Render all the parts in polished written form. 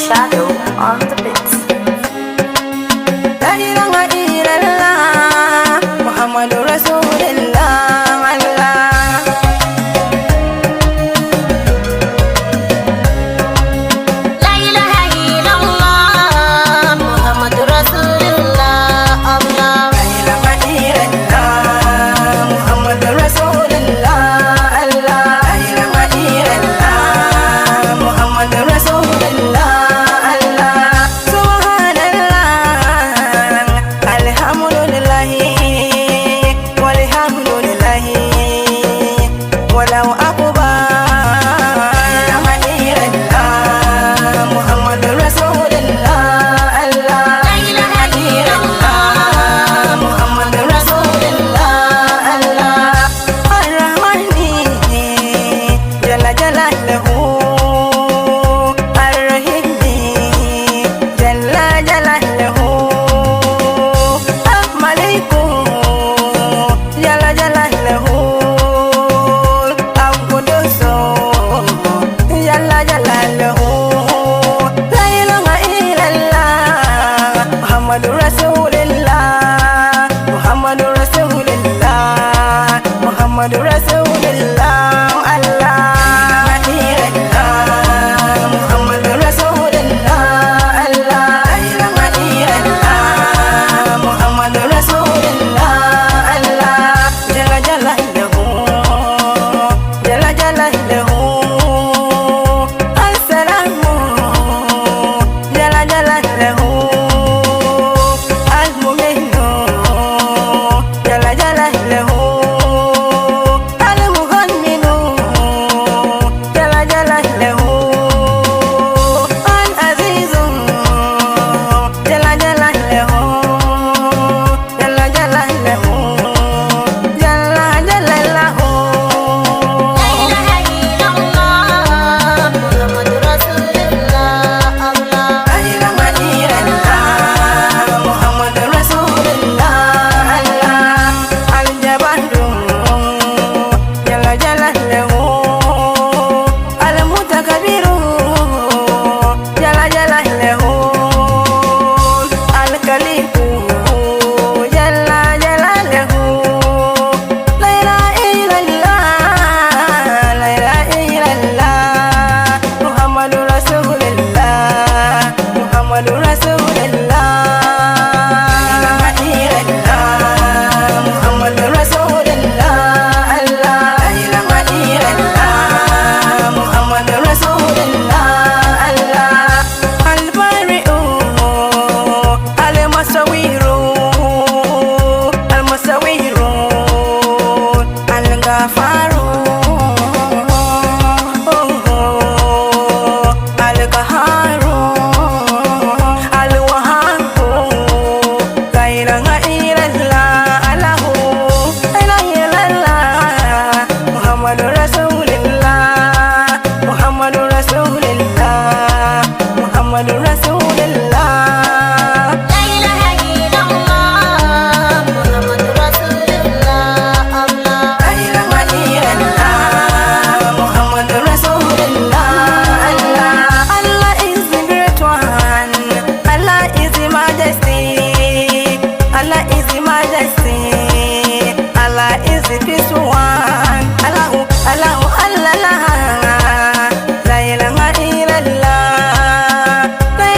Shadow on the beats. La ilaha illallah Muhammadur Rasulullah Allah. La ilaha illallah Muhammadur Rasulullah Allah. La ilaha illallah Muhammadur Rasulullah Allah. La ilaha illallah Muhammadur Rasulullah Allah. Subhanallah alhamdulillah walhamdulillah walau akbar. La ilaha illallah Muhammadur Rasulullah Allah. La ilaha illallah Muhammadur Rasulullah Allah. Ar-Rahmani jalla jalaluhu, Ar-Rahimi jalla jalaluhu, Al-Maliku jalla jalaluhu, Al-Qudusu jalla jalaluhu. La ilaha illallah Muhammadur Rasulullah Muhammadur Rasulullah Muhammadur Rasulullah Allah. Muhammadur Rasulullah Allah. Muhammadur Rasulullah Allah. Jalla jalaluhu, jalla jalaluhu, Assalamu jalla jalaluhu, Al-Mu'minu jalla jalaluhu, Al-Muhamminu jalla jalaluhu, Al-Azizu jalla jalaluhu, jalla jalaluhu, jalla jalaluhu. La ilaha illallah Muhammadur Rasulullah Allah. La ilaha illallah Muhammadur Rasulullah Allah. Al-Jabbaru jalla jalaluhu, Al-Mutakabbiru jalla jalaluhu, Al-Khaliqu jalla jalaluhu. La ilaha illallah, la ilaha illallah Muhammadur Rasulullah Muhammadur Rasulullah. La ilaha illallah Muhammadur Rasulullah Allah. La ilaha illallah Muhammadur Rasulullah Allah. Al-Bari'u Al-Musawwiru Al-Musawwiru Al-Ghafaru Al-Qahharu Al-Wahhabu. La ilaha illallah Allahu. La ilaha illallah Muhammadur Rasulullah Muhammadur Rasulullah Muhammadur Rasulullah. La ilaha illallah Muhammadur Rasulullah Allah. La ilaha illallah Muhammadur Rasulullah Allah. Allah is the great one. Allah is the majesty. Allah is the majesty. Allah is the peaceful one. Allahu, Allahu, Allah. La ilaha illallah. La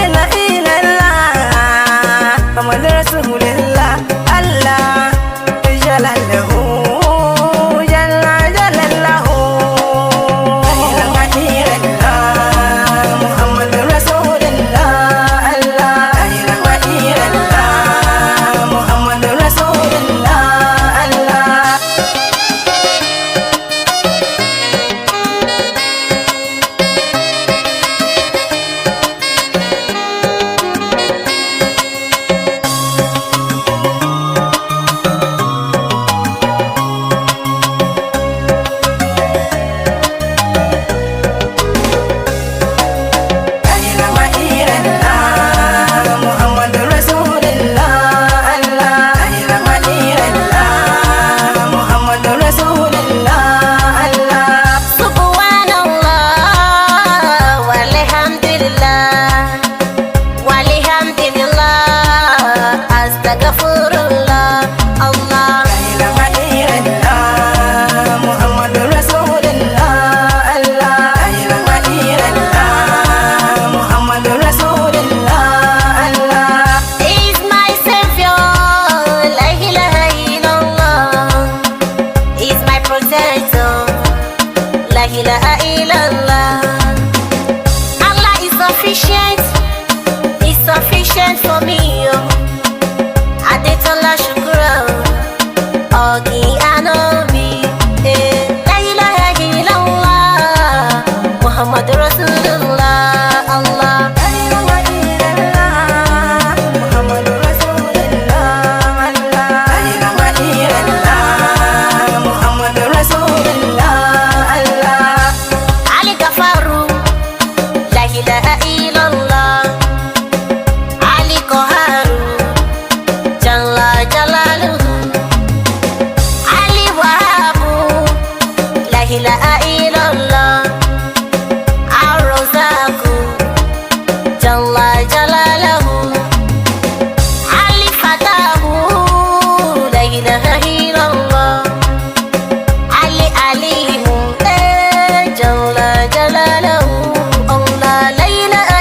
sufficient for me, oh. Adetola Shukura, Ogi Anobi, La ilaha illallah, Muhammad Rasulullah, Allah. La ilaha illallah, Muhammad Rasulullah, Allah. La ilaha illallah, Muhammad Rasulullah, Allah. Ali Gafaru, La ilaha illallah, Ali Koharu, Jalla Jalaluhu, Ali Wahabu, La ilaha illallah, Ar-Razaku, Jalla Jalaluhu, Ali Fatahu, La ilaha illallah, Ali Alimu, Jalla Jalaluhu, Allah. La ilaha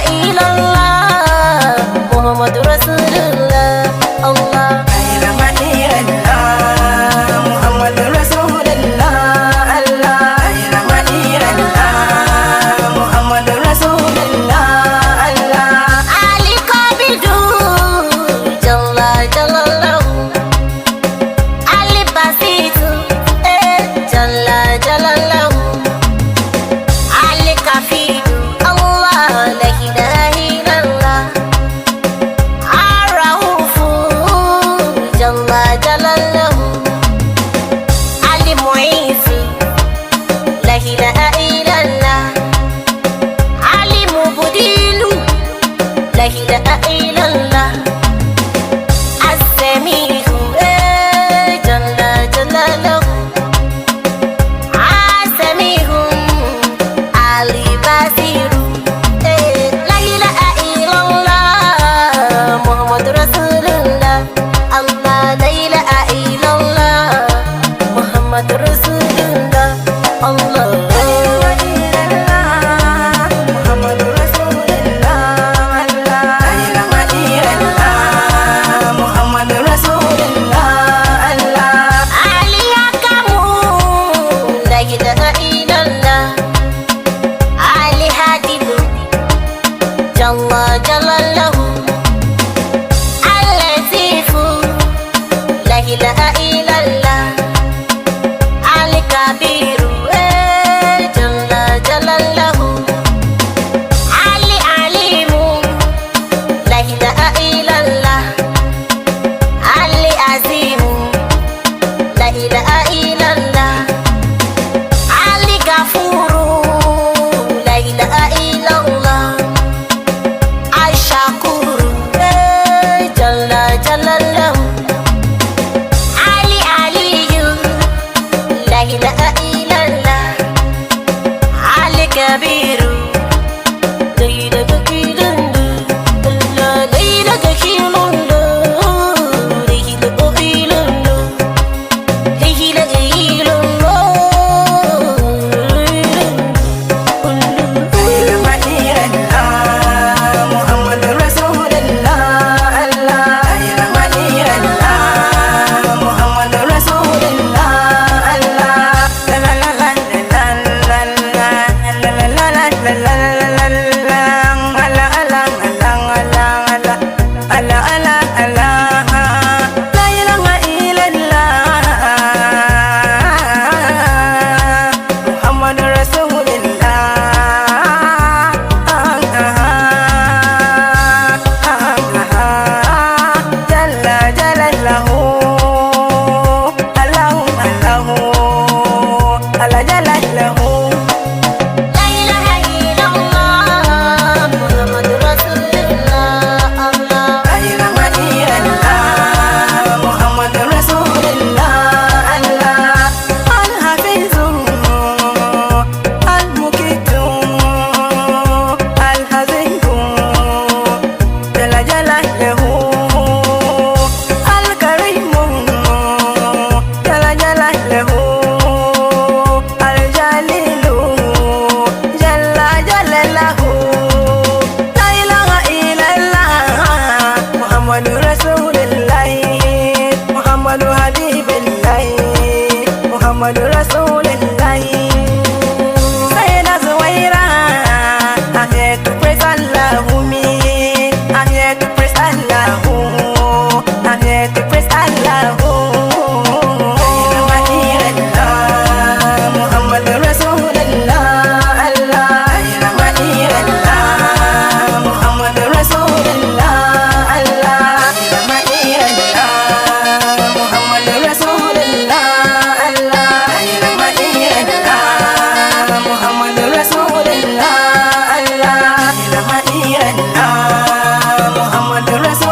Muhammad Rasul